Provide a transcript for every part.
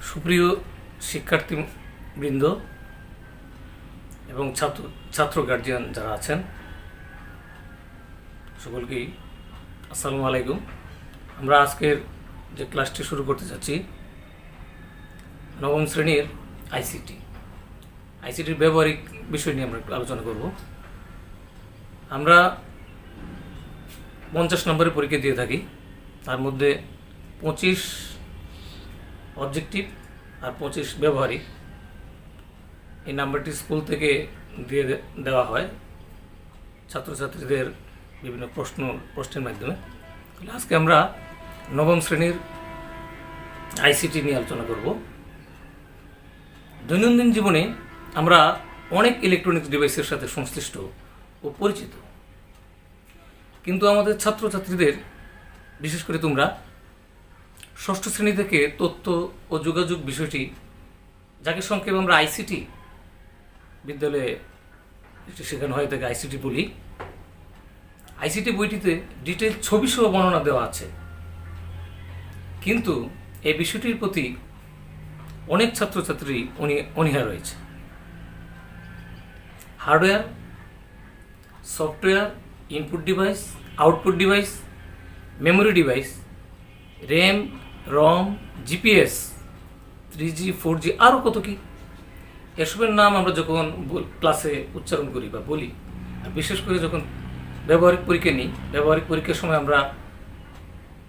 সুপ্রিয় শিক্ষার্থীবৃন্দ এবং ছাত্র গার্জিয়ান যারা আছেন সকলকেই আসসালামু আলাইকুম। আমরা আজকের যে ক্লাসটি শুরু করতে যাচ্ছি নবম শ্রেণীর আইসিটির ব্যবহারিক বিষয় নিয়ে আমরা একটু আলোচনা করব। আমরা 50 নম্বরের পরীক্ষা দিয়ে থাকি, তার মধ্যে 25 অবজেক্টিভ আর 25 ব্যবহারিক। এই নাম্বারটি স্কুল থেকে দিয়ে দেওয়া হয় ছাত্রছাত্রীদের বিভিন্ন প্রশ্নের মাধ্যমে। আজকে আমরা নবম শ্রেণীর আইসিটি নিয়ে আলোচনা করব। দৈনন্দিন জীবনে আমরা অনেক ইলেকট্রনিক্স ডিভাইসের সাথে সংশ্লিষ্ট ও পরিচিত, কিন্তু আমাদের ছাত্রছাত্রীদের, বিশেষ করে তোমরা ষষ্ঠ শ্রেণী থেকে তথ্য ও যোগাযোগ বিষয়টি, যাকে সংক্ষেপে আমরা আইসিটি বিদ্যালয়ে শেখানো হয় তাকে আইসিটি বলি। আইসিটি বইটিতে ডিটেল ছবি সহ বর্ণনা দেওয়া আছে, কিন্তু এই বিষয়টির প্রতি অনেক ছাত্রছাত্রী অনীহা রয়েছে। Hardware, software, input device, output device, memory device, RAM, ROM, GPS, 3G, 4G, আরও কত কি, এসবের নাম আমরা যখন ক্লাসে উচ্চারণ করি বা বলি, আর বিশেষ করে যখন ব্যবহারিক পরীক্ষা নিই, ব্যবহারিক পরীক্ষার সময় আমরা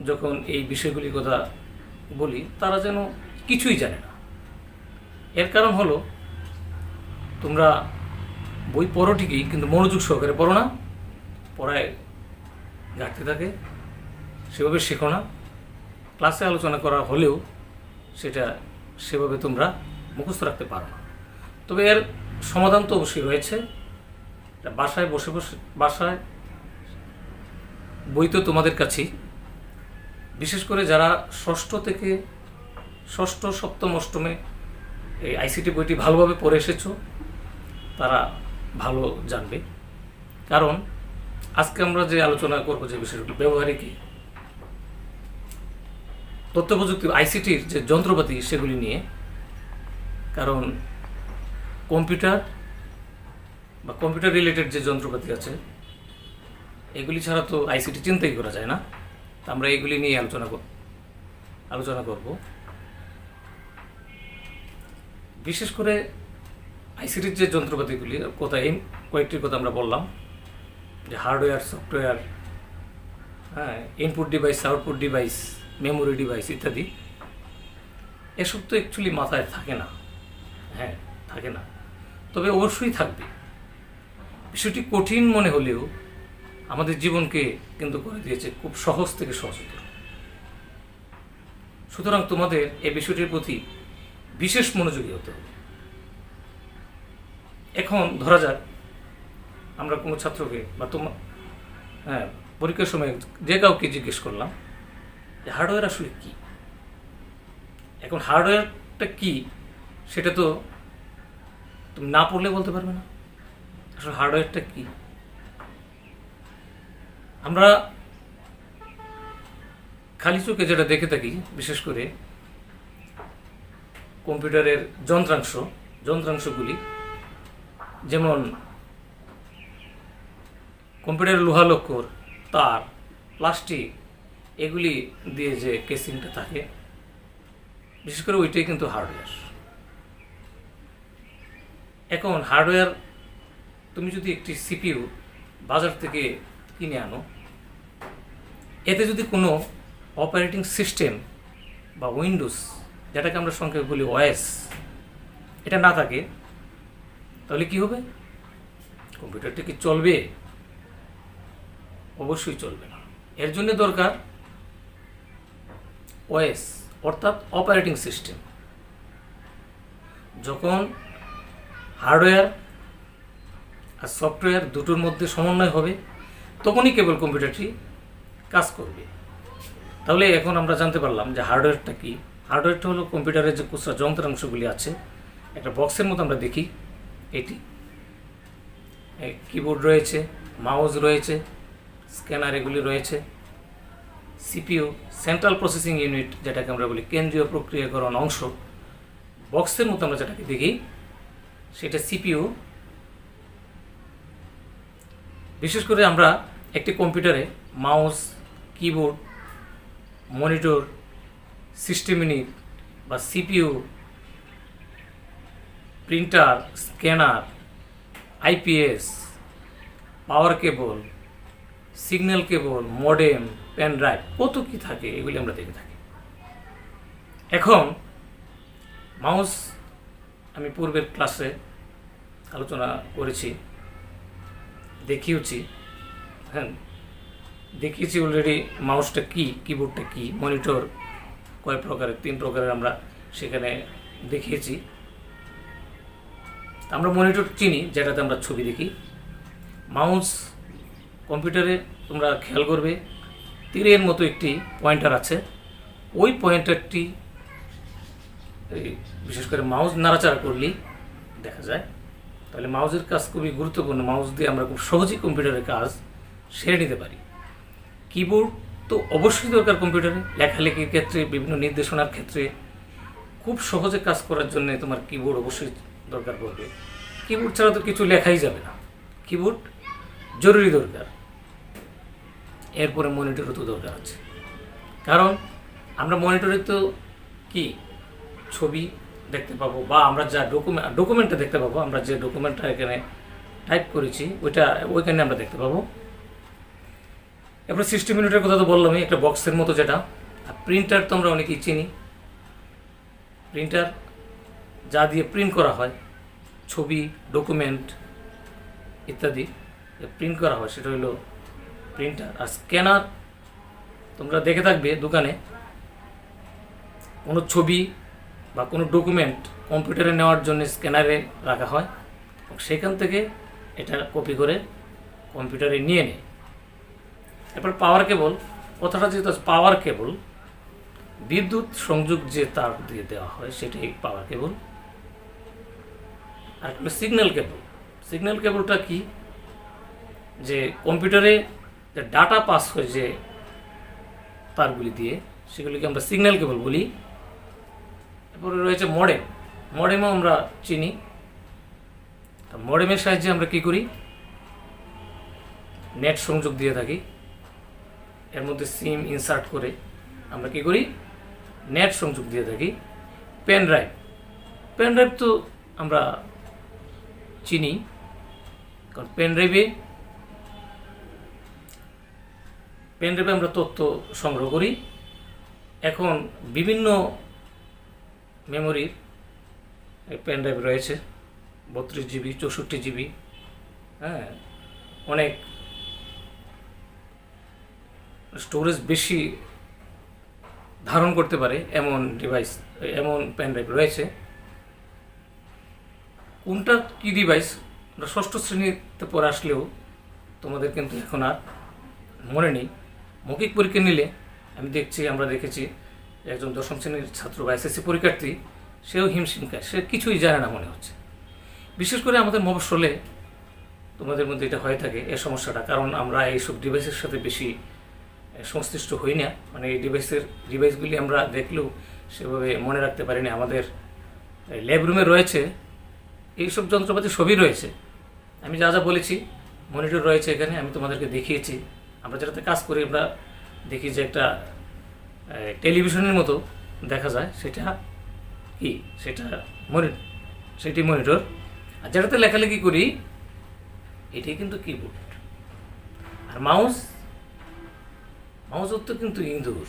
যখন এই বিষয়গুলির কথা বলি, তারা যেন কিছুই জানে না। এর কারণ হলো তোমরা বই পড়ো ঠিকই, কিন্তু মনোযোগ সহকারে পড়ো না, পড়ায় ঘাটতি থাকে, সেভাবে শেখো না। ক্লাসে আলোচনা করা হলেও সেটা সেভাবে তোমরা মুখস্থ রাখতে পারো না। তবে এর সমাধান তো অবশ্যই রয়েছে। বাসায় বসে বাসায় বই তো তোমাদের কাছেই, বিশেষ করে যারা ষষ্ঠ থেকে ষষ্ঠ, সপ্তম, অষ্টমে এই আইসিটি বইটি ভালোভাবে পড়ে এসেছো, তারা ভালো জানবে। কারণ আজকে আমরা যে আলোচনা করবো যে বিষয়গুলো ব্যবহারিক তথ্য প্রযুক্তি আইসিটির যে যন্ত্রপাতি সেগুলি নিয়ে। কারণ কম্পিউটার বা কম্পিউটার রিলেটেড যে যন্ত্রপাতি আছে এগুলি ছাড়া তো আইসিটি চিন্তাই করা যায় না। আমরা এগুলি নিয়ে আলোচনা করব। বিশেষ করে আইসিটির যে যন্ত্রপাতিগুলির কথা, এই কয়েকটির কথা আমরা বললাম, যে hardware, software, input device, output device, memory device ইত্যাদি। এসব তো অ্যাকচুয়ালি মাথায় থাকে না, থাকে না, তবে অবশ্যই থাকবে। বিষয়টি কঠিন মনে হলেও আমাদের জীবনকে কিন্তু করে দিয়েছে খুব সহজ থেকে সহজতর। সুতরাং তোমাদের এই বিষয়টির প্রতি বিশেষ মনোযোগী হতে হবে। এখন ধরা যাক আমরা কোনো ছাত্রকে বা পরীক্ষার সময় যে কাউকে জিজ্ঞেস করলাম যে হার্ডওয়্যার আসলে কি। এখন হার্ডওয়্যারটা কি সেটা তো তুমি না পড়লে বলতে পারবে না আসলে হার্ডওয়্যারটা কি। আমরা খালি চোখে যেটা দেখে থাকি, বিশেষ করে কম্পিউটারের যন্ত্রাংশগুলি, যেমন কম্পিউটারের লোহালক্কর, তার, প্লাস্টিক, এগুলি দিয়ে যে কেসিংটা থাকে, বিশেষ করে ওইটাই কিন্তু হার্ডওয়্যার। এখন হার্ডওয়্যার, তুমি যদি একটি সিপিইউ বাজার থেকে কিনে আনো, এতে যদি কোনো অপারেটিং সিস্টেম বা উইন্ডোজ, যেটাকে আমরা সংক্ষেপে বলি ওএস, এটা না থাকে, তাহলে কি হবে? কম্পিউটারটা কি চলবে? অবশ্যই চলবে না। এর জন্য দরকার ওএস, অর্থাৎ অপারেটিং সিস্টেম। যখন হার্ডওয়্যার আর সফটওয়্যার দুটোর মধ্যে সমন্বয় হবে, তখনই কেবল কম্পিউটারটি কাজ করবে। তাহলে এখন আমরা জানতে পারলাম যে হার্ডওয়্যারটা কি। হার্ডওয়্যারটা হলো কম্পিউটারের যে খুচরা যন্ত্রাংশগুলি আছে, একটা বক্সের মতো আমরা দেখি। এটি কিবোর্ড রয়েছে, মাউস রয়েছে, স্ক্যানার এগুলি রয়েছে, সিপিইউ, সেন্ট্রাল প্রসেসিং ইউনিট, যেটাকে আমরা বলি কেন্দ্রীয় প্রক্রিয়াকরণ অংশ, বক্সের মতো আমরা যেটাকে দেখি সেটা সিপিইউ। বিশেষ করে আমরা একটি কম্পিউটারে mouse, keyboard, monitor, system unit বা সিপিইউ, প্রিন্টার, স্ক্যানার, আইপিএস, পাওয়ার কেবল, সিগন্যাল কেবল, মডেম, পেন ড্রাইভ, কত কি থাকে এগুলি আমরা দেখে থাকি। এখন মাউস আমি পূর্বের ক্লাসে আলোচনা করেছি, দেখিয়েছি, হ্যাঁ দেখিয়েছি অলরেডি মাউসটা কি, কিবোর্ডটা কি, মনিটর কয় প্রকারের, 3 প্রকারের আমরা সেখানে দেখিয়েছি। আমরা মনিটর চিনি, যেটাতে আমরা ছবি দেখি। মাউস কম্পিউটারে তোমরা খেয়াল করবে তীরের মতো একটি পয়েন্টার আছে, ওই পয়েন্টারটি বিশেষ করে মাউস নাড়াচাড়া করলেই দেখা যায়। তাহলে মাউসের কাজ খুবই গুরুত্বপূর্ণ, মাউস দিয়ে আমরা খুব সহজেই কম্পিউটারের কাজ সেরে নিতে পারি। কিবোর্ড তো অবশ্যই দরকার কম্পিউটারে, লেখালেখির ক্ষেত্রে, বিভিন্ন নির্দেশনার ক্ষেত্রে খুব সহজে কাজ করার জন্য তোমার কিবোর্ড অবশ্যই দরকার পড়বে। কিবোর্ড ছাড়া তো কিছু লেখাই যাবে না, কিবোর্ড জরুরি দরকার। এরপরে মনিটরও তো দরকার আছে, কারণ আমরা মনিটরে তো কি ছবি দেখতে পাবো, বা আমরা যা ডকুমেন্টটা দেখতে পাবো, আমরা যে ডকুমেন্টটা এখানে টাইপ করেছি ওইখানে আমরা দেখতে পাবো। এরপরে সিস্টেম ইউনিটের কথা তো বললামই, একটা বক্সের মতো যেটা। আর প্রিন্টার তো আমরা অনেকেই চিনি, প্রিন্টার যা দিয়ে প্রিন্ট করা হয় ছবি, ডকুমেন্ট ইত্যাদি প্রিন্ট করা হয়, সেটা হলো প্রিন্টার। আর স্ক্যানার তোমরা দেখে থাকবে দোকানে, কোনো ছবি বা কোনো ডকুমেন্ট কম্পিউটারে নেওয়ার জন্য স্ক্যানারে রাখা হয়, সেখান থেকে এটা কপি করে কম্পিউটারে নিয়ে নেয়। এরপর পাওয়ার কেবল, কথাটা যেহেতু পাওয়ার কেবল, বিদ্যুৎ সংযোগ যে তার দিয়ে দেওয়া হয় সেটাই পাওয়ার কেবল। আর একটা সিগন্যাল কেবল। সিগন্যাল কেবলটা কি, যে কম্পিউটারে যে ডাটা পাস হয় যে তারগুলি দিয়ে, সেগুলিকে আমরা সিগন্যাল কেবল বলি। এরপরে রয়েছে মডেম, মডেমও আমরা চিনি। মডেমের সাহায্যে আমরা কি করি, নেট সংযোগ দিয়ে থাকি, এর মধ্যে সিম ইনসার্ট করে আমরা কি করি, নেট সংযোগ দিয়ে থাকি। পেন ড্রাইভ, পেন ড্রাইভ তো আমরা চিনি, কারণ পেন ড্রাইভে আমরা তথ্য সংগ্রহ করি। এখন বিভিন্ন মেমোরির পেন ড্রাইভ রয়েছে, 32 জিবি, 64 জিবি, হ্যাঁ, অনেক স্টোরেজ বেশি ধারণ করতে পারে এমন ডিভাইস, এমন পেন ড্রাইভ রয়েছে। কোনটা কি ডিভাইস আমরা ষষ্ঠ শ্রেণীতে পড়ে আসলেও তোমাদের কিন্তু এখন আর মনে নেই। মৌখিক পরীক্ষা নিলে আমরা দেখেছি একজন 10ম শ্রেণীর ছাত্র বা এসএসসি পরীক্ষার্থী, সেও হিমশিম খায়, সে কিছুই জানে না মনে হচ্ছে। বিশেষ করে আমাদের মফস্বলে তোমাদের মধ্যে এটা হয়ে থাকে এই সমস্যাটা, কারণ আমরা এইসব ডিভাইসের সাথে বেশি সংশ্লিষ্ট হই না, মানে এই ডিভাইসগুলি আমরা দেখলেও সেভাবে মনে রাখতে পারি না। আমাদের ল্যাব রুমে রয়েছে এইসব যন্ত্রপাতি, সবই রয়েছে। আমি যা যা বলেছি, মনিটর রয়েছে এখানে, আমি তোমাদেরকে দেখিয়েছি। আমরা যেটাতে কাজ করি আমরা দেখি যে একটা টেলিভিশনের মতো দেখা যায়, সেটা কি, সেটি মনিটর। আর যেটাতে লেখালেখি করি এটাই কিন্তু কিবোর্ড। আর মাউসও তো কিন্তু ইঁদুর,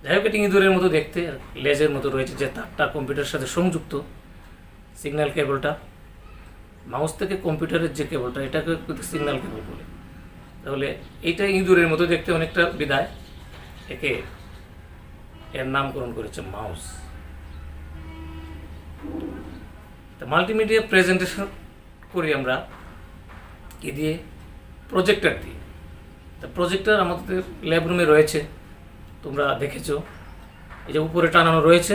যাই হোক এটি ইঁদুরের মতো দেখতে, লেজের মতো রয়েছে, যে তারটা কম্পিউটারের সাথে সংযুক্ত, সিগন্যাল কেবলটা। মাউস থেকে কম্পিউটারের যে কেবলটা, এটাকে কিন্তু সিগন্যাল কেবল বলে। তাহলে এইটা ইঁদুরের মতো দেখতে অনেকটা, বিদায় এর নামকরণ করেছে মাউস। মাল্টিমিডিয়া প্রেজেন্টেশন করি আমরা কি দিয়ে, প্রজেক্টর দিয়ে। প্রজেক্টর আমাদের ল্যাব রুমে রয়েছে, তোমরা দেখেছো, এই যে উপরে টানানো রয়েছে,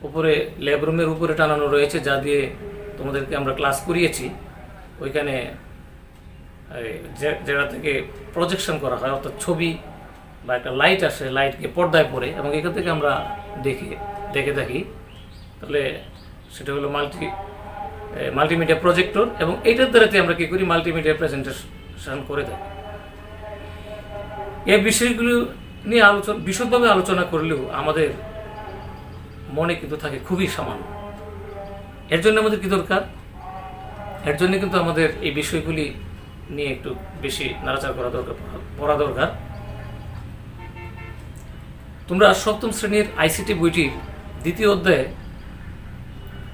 উপরে ল্যাব রুমের উপরে টানানো রয়েছে, যা দিয়ে তোমাদেরকে আমরা ক্লাস করিয়েছি। ওইখানে যেটা থেকে প্রজেকশন করা হয়, অর্থাৎ ছবি বা একটা লাইট আসে, লাইটকে পর্দায় পড়ে, এবং এখান থেকে আমরা দেখে থাকি তাহলে সেটা হলো মাল্টিমিডিয়া প্রজেক্টর, এবং এইটার দ্বারাতে আমরা কী করি, মাল্টিমিডিয়া প্রেজেন্টেশন করে থাকি। এই বিষয়গুলো নিয়ে বিশদভাবে আলোচনা করলেও আমাদের মনে কিন্তু থাকে খুবই সামান্য। এর জন্য আমাদের কি দরকার? এর জন্য কিন্তু আমাদের এই বিষয়গুলি নিয়ে একটু বেশি নাড়াচাড়া পড়া দরকার। তোমরা সপ্তম শ্রেণীর আইসিটি বইটির দ্বিতীয় অধ্যায়ে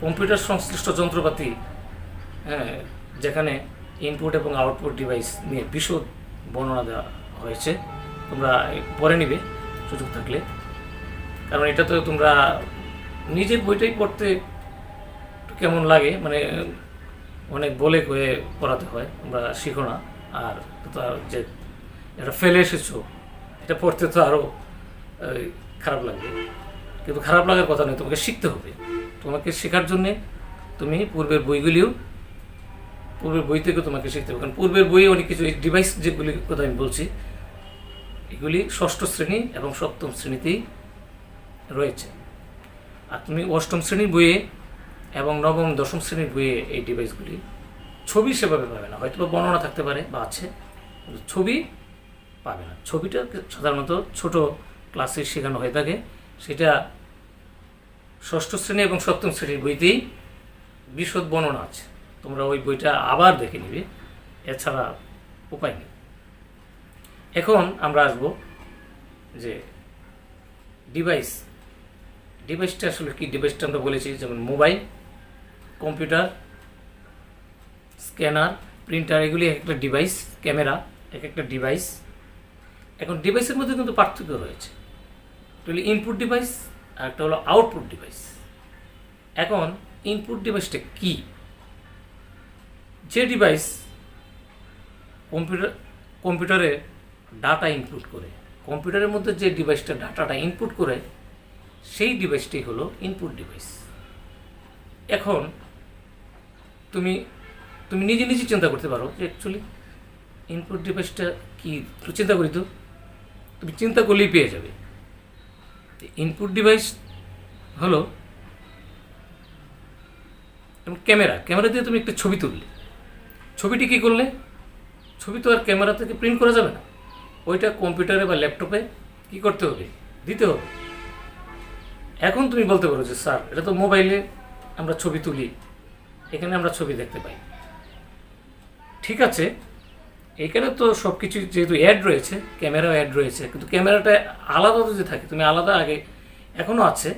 কম্পিউটার সংশ্লিষ্ট যন্ত্রপাতি, যেখানে ইনপুট এবং আউটপুট ডিভাইস নিয়ে বিশদ বর্ণনা দেওয়া হয়েছে, তোমরা পড়ে নিবে সুযোগ থাকলে। কারণ এটা তো তোমরা নিজের বইটাই পড়তে কেমন লাগে, মানে অনেক বলে কয়ে পড়াতে হয়, তোমরা শিখো না। আর যে এটা ফেলে এসেছো, এটা পড়তে তো আরও খারাপ লাগবে, কিন্তু খারাপ লাগার কথা নয়, তোমাকে শিখতে হবে। তোমাকে শেখার জন্যে তুমি পূর্বের বই থেকে তোমাকে শিখতে হবে। কারণ পূর্বের বইয়ে অনেক কিছু ডিভাইস যেগুলির কথা আমি বলছি, এগুলি ষষ্ঠ শ্রেণী এবং সপ্তম শ্রেণীতেই রয়েছে। আর তুমি অষ্টম শ্রেণীর বইয়ে এবং নবম দশম শ্রেণীর বইয়ে এই ডিভাইসগুলি ছবি সেভাবে পাবে না, হয়তো বর্ণনা থাকতে পারে বা আছে, কিন্তু ছবি পাবে না। ছবিটা সাধারণত ছোট ক্লাসে শেখানো হয়ে থাকে, সেটা ষষ্ঠ শ্রেণী এবং সপ্তম শ্রেণীর বইতেই বিশদ বর্ণনা আছে। তোমরা ওই বইটা আবার দেখে নিবে, এছাড়া উপায় নেই। এখন আমরা আসব যে ডিভাইসটা আসলে কি। ডিভাইসটা আমরা বলেছি যেমন মোবাইল, কম্পিউটার, স্ক্যানার, প্রিন্টার, এগুলি এক একটা ডিভাইস, ক্যামেরা এক একটা ডিভাইস। এখন ডিভাইসের মধ্যে কিন্তু পার্থক্য রয়েছে। একটা হলো ইনপুট ডিভাইস আর একটা হলো আউটপুট ডিভাইস। এখন ইনপুট ডিভাইসটা কি? যে ডিভাইস কম্পিউটারে ডাটা ইনপুট করে, কম্পিউটারের মধ্যে যে ডিভাইসটা ডাটাটা ইনপুট করে, সেই ডিভাইসটাই হলো ইনপুট ডিভাইস। এখন তুমি নিজে চিন্তা করতে পারো যে অ্যাকচুয়ালি ইনপুট ডিভাইসটা কি, একটু চিন্তা করি তো। তুমি চিন্তা করলেই পেয়ে যাবে। ইনপুট ডিভাইস হলো ক্যামেরা দিয়ে তুমি একটা ছবি তুললে, ছবিটি কী করলে, ছবি তো আর ক্যামেরা থেকে প্রিন্ট করা যাবে না, ওইটা কম্পিউটারে বা ল্যাপটপে কী করতে হবে, দিতে হবে। এখন তুমি বলতে পারো যে স্যার, এটা তো মোবাইলে আমরা ছবি তুলি, এখানে আমরা ছবি দেখতে পাই। ঠিক আছে, এখানে তো সব কিছু যেহেতু অ্যাড রয়েছে, ক্যামেরাও অ্যাড রয়েছে, কিন্তু ক্যামেরাটা আলাদা যদি থাকে, তুমি আলাদা আগে এখনও আছে,